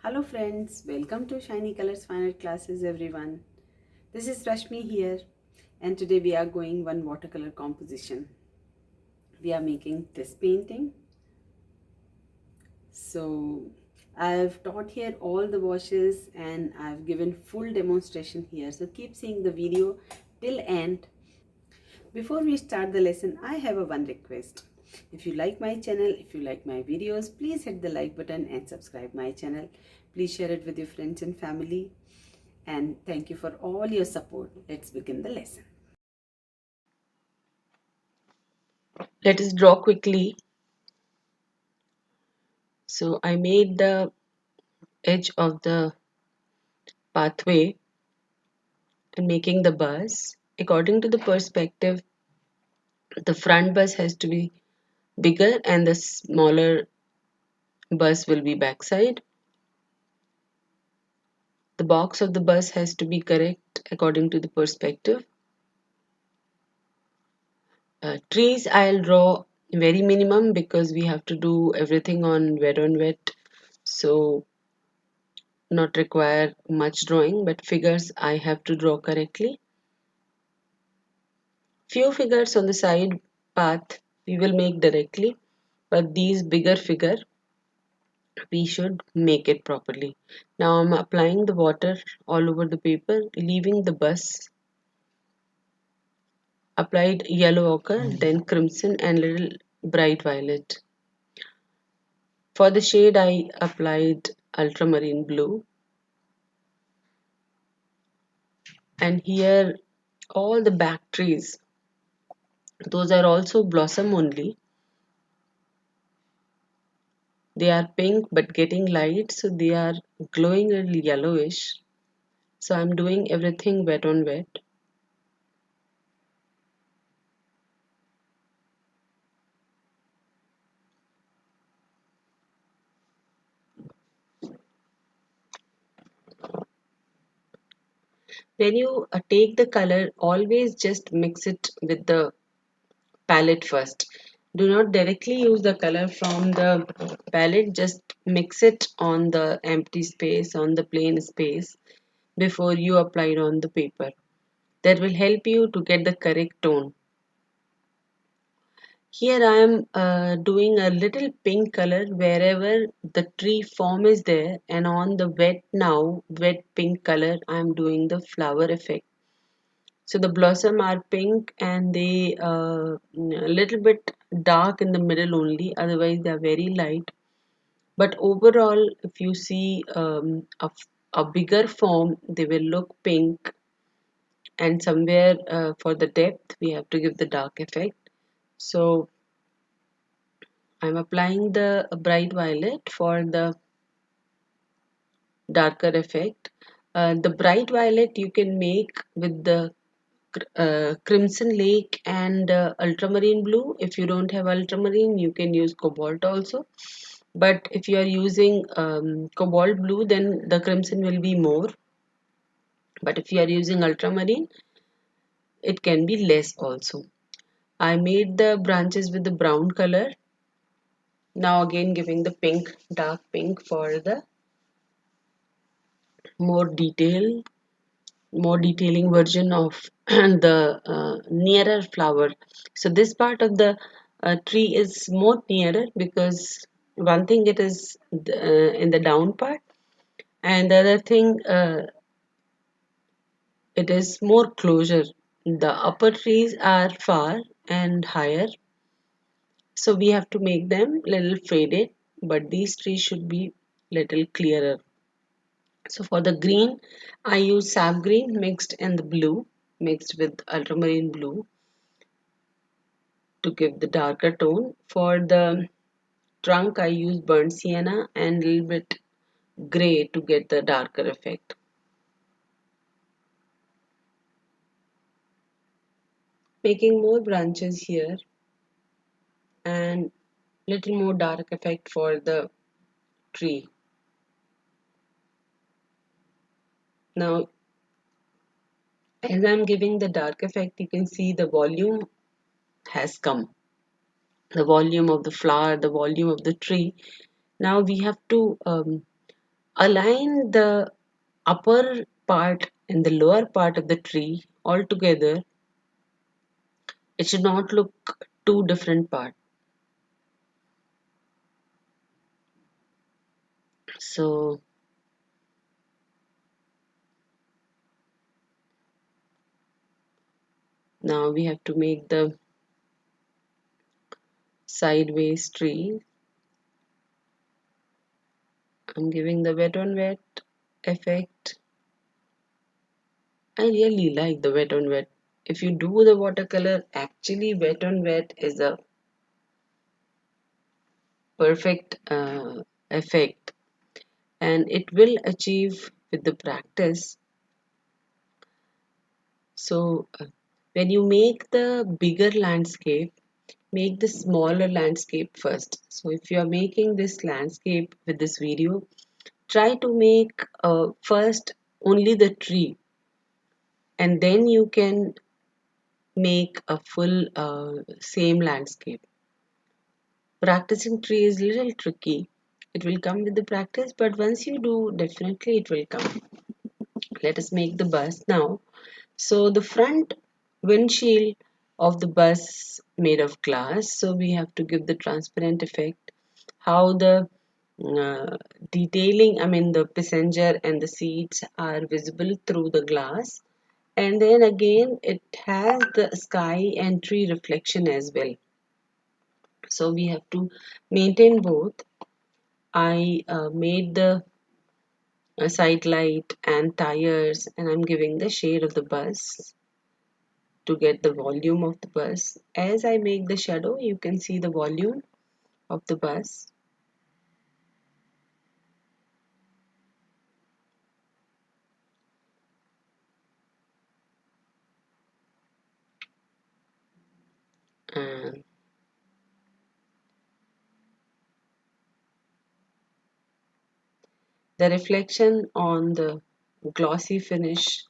Hello friends, welcome to Shiny Colors Fine Art Classes everyone. This is Rashmi here and today we are going one watercolor composition. We are making this painting. So I've taught here all the washes and I've given full demonstration here. So keep seeing the video till end. Before we start the lesson, I have a one request. If you like my channel, if you like my videos, please hit the like button and subscribe my channel. Please share it with your friends and family. And thank you for all your support. Let's begin the lesson. Let us draw quickly. So I made the edge of the pathway and making the bus. According to the perspective, the front bus has to be bigger and the smaller bus will be backside. The box of the bus has to be correct according to the perspective. Trees I'll draw very minimum because we have to do everything on wet. So not require much drawing, but figures I have to draw correctly. Few figures on the side path we will make directly, but these bigger figure we should make it properly. Now I'm applying the water all over the paper, leaving the bus. Applied yellow ochre, then crimson and little bright violet. For the shade I applied ultramarine blue, and here all the back trees, those are also blossom only. They are pink but getting light, so they are glowing a little yellowish. So I'm doing everything wet on wet. When you take the color, always just mix it with the palette first. Do not directly use the color from the palette, just mix it on the empty space, on the plain space before you apply it on the paper. That will help you to get the correct tone. Here I am doing a little pink color wherever the tree form is there, and on the wet pink color I am doing the flower effect. So the blossom are pink and they a little bit dark in the middle only, otherwise they are very light. But overall if you see a bigger form they will look pink, and somewhere for the depth we have to give the dark effect. So I'm applying the bright violet for the darker effect. The bright violet you can make with the crimson lake and ultramarine blue. If you don't have ultramarine, you can use cobalt also. But if you are using cobalt blue, then the crimson will be more. But if you are using ultramarine, it can be less also. I made the branches with the brown color. Now again giving the pink, dark pink for the more detail, more detailing version of the nearer flower. So this part of the tree is more nearer because one thing it is in the down part, and the other thing it is more closer. The upper trees are far and higher, so we have to make them little faded, but these trees should be little clearer. So for the green, I use sap green mixed in the blue, mixed with ultramarine blue to give the darker tone. For the trunk, I use burnt sienna and a little bit gray to get the darker effect. Making more branches here and little more dark effect for the tree. Now, as I'm giving the dark effect, you can see the volume has come. The volume of the flower, the volume of the tree. Now we have to align the upper part and the lower part of the tree all together. It should not look two different parts. So now we have to make the sideways tree. I'm giving the wet on wet effect. I really like the wet on wet. If you do the watercolor, actually wet on wet is a perfect effect, and it will achieve with the practice. So when you make the bigger landscape, make the smaller landscape first. So if you are making this landscape with this video, try to make first only the tree, and then you can make a full same landscape. Practicing tree is little tricky. It will come with the practice, but once you do, definitely it will come. Let us make the bus now. So the front windshield of the bus made of glass. So we have to give the transparent effect. How the detailing, I mean the passenger and the seats are visible through the glass. And then again, it has the sky and tree reflection as well. So we have to maintain both. I made the side light and tires, and I'm giving the shade of the bus to get the volume of the bus. As I make the shadow, you can see the volume of the bus. And the reflection on the glossy finish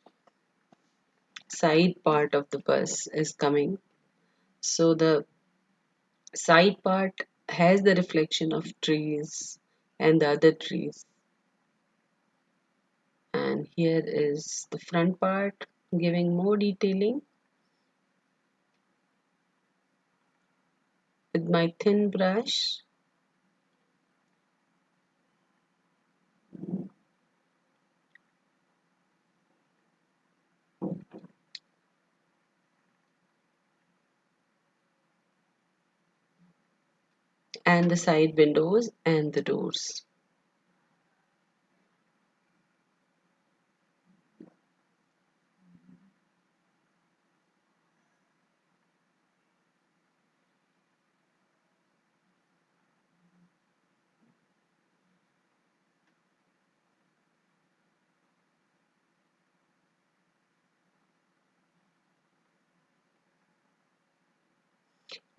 side part of the bus is coming. So the side part has the reflection of trees and the other trees. And here is the front part giving more detailing with my thin brush. And the side windows and the doors.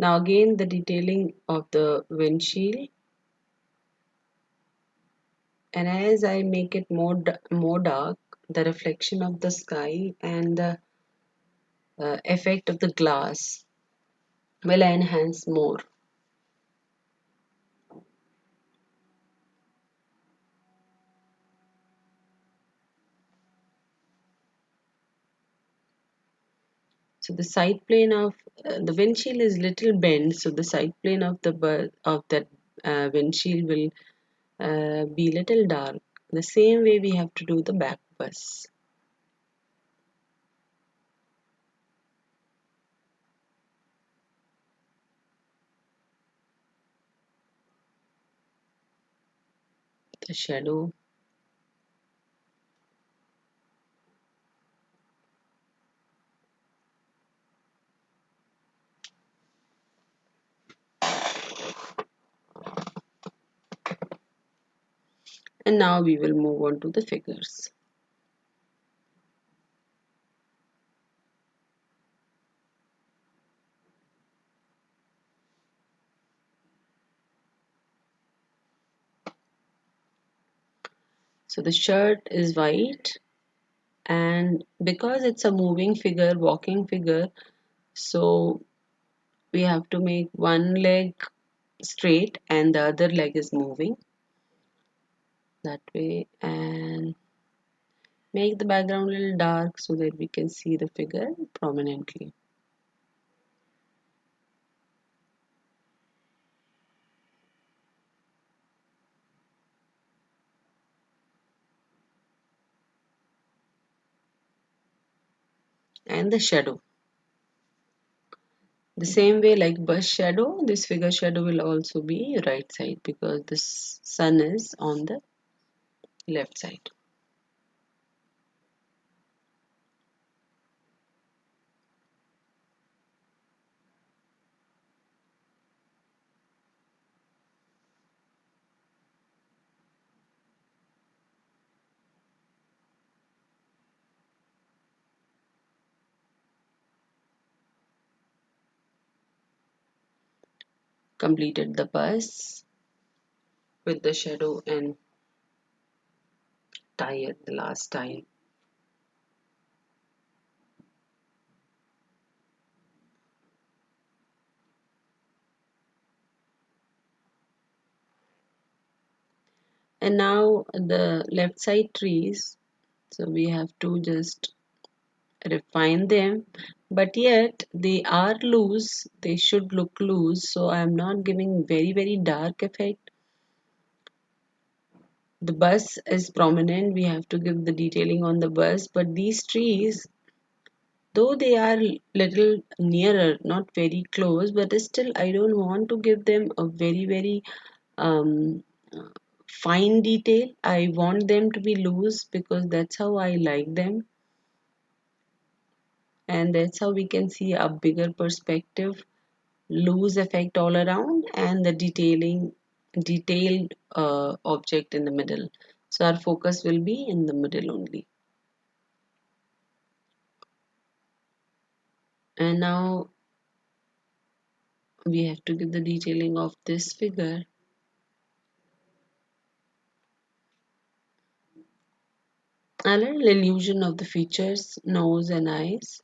Now again the detailing of the windshield, and as I make it more dark, the reflection of the sky and the effect of the glass will enhance more. So the side plane of the windshield is little bent, so the side plane of of that windshield will be little dark. The same way we have to do the back bus. The shadow. And now we will move on to the figures. So the shirt is white, and because it's a moving figure, walking figure, so we have to make one leg straight and the other leg is moving. that way, and make the background a little dark so that we can see the figure prominently. And the shadow. The same way like bus shadow, this figure shadow will also be right side because the sun is on the left side. Completed the bus with the shadow and tire, the last tire. And now the left side trees, so we have to just refine them, but yet they are loose, they should look loose, so I am not giving very dark effect. The bus is prominent, we have to give the detailing on the bus, but these trees, though they are little nearer, not very close, but still I don't want to give them a very um, fine detail. I want them to be loose because that's how I like them, and that's how we can see a bigger perspective, loose effect all around, and the detailed object in the middle. So our focus will be in the middle only. And now we have to give the detailing of this figure. A little illusion of the features, nose and eyes.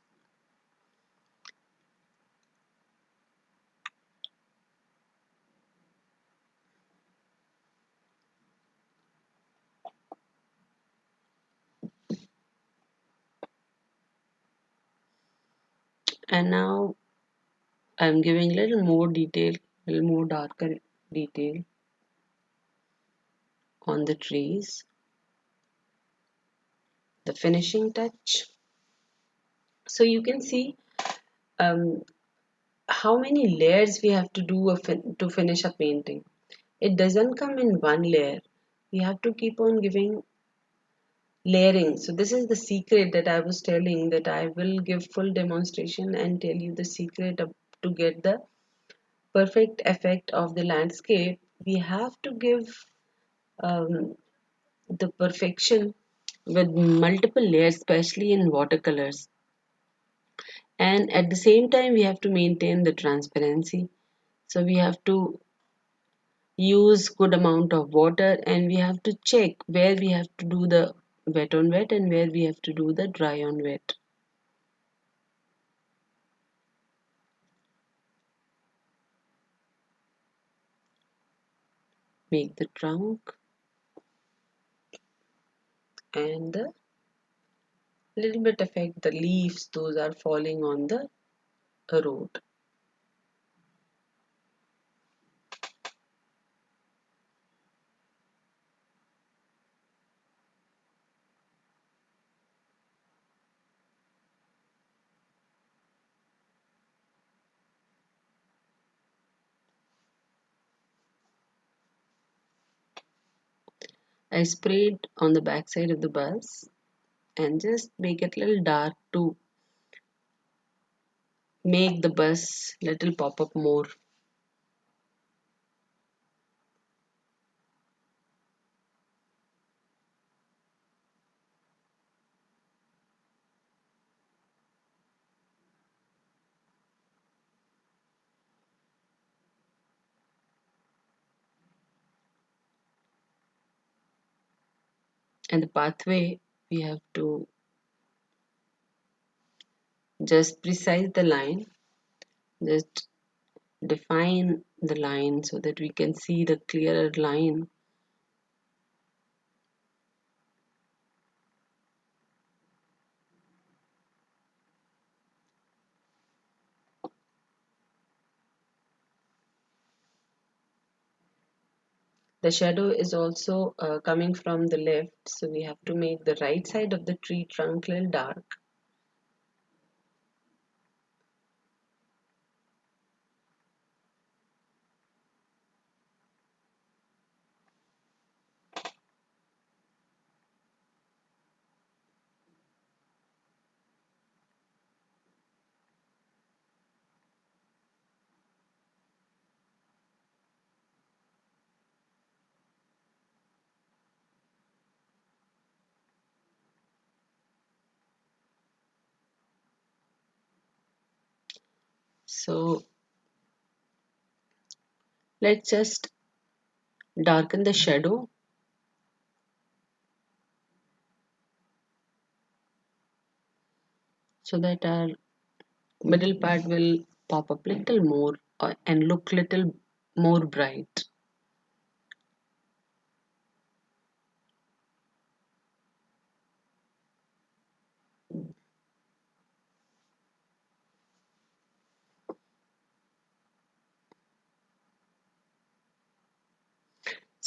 And now I'm giving a little more detail, a little more darker detail on the trees. The finishing touch. So you can see um, how many layers we have to do to finish a painting. It doesn't come in one layer. We have to keep on giving layering. So this is the secret that I was telling, that I will give full demonstration and tell you the secret to get the perfect effect of the landscape. We have to give um, the perfection with multiple layers, especially in watercolors. And at the same time, we have to maintain the transparency. So we have to use good amount of water, and we have to check where we have to do the wet on wet and where we have to do the dry on wet. Make the trunk and the little bit affect the leaves, those are falling on the road. I sprayed on the back side of the bus and just make it a little dark to make the bus little pop up more. And the pathway, we have to just precise the line, just define the line so that we can see the clearer line. The shadow is also coming from the left, so we have to make the right side of the tree trunk a little dark. So let's just darken the shadow so that our middle part will pop up little more and look little more bright.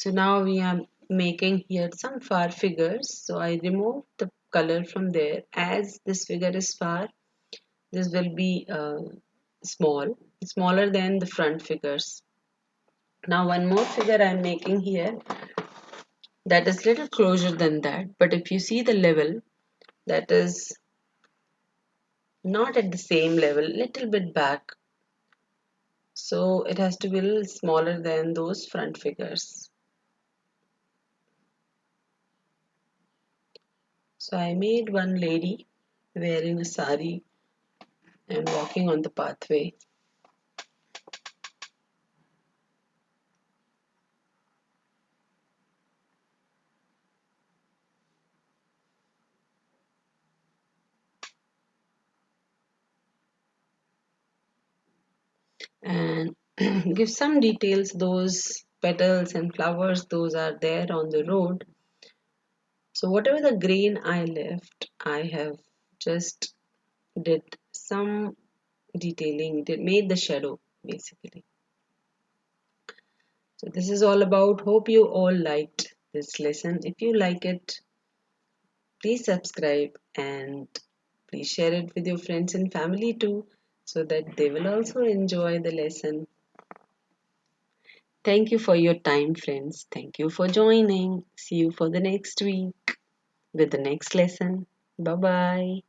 So now we are making here some far figures. So I remove the color from there. As this figure is far, this will be smaller than the front figures. Now one more figure I'm making here that is little closer than that. But if you see the level, that is not at the same level, little bit back. So it has to be a little smaller than those front figures. So I made one lady wearing a sari and walking on the pathway. And give some details. Those petals and flowers, those are there on the road. So whatever the grain I left, I have just did some detailing, did made the shadow basically. So this is all about. Hope you all liked this lesson. If you like it, please subscribe and please share it with your friends and family too, so that they will also enjoy the lesson. Thank you for your time, friends. Thank you for joining. See you for the next week with the next lesson. Bye bye.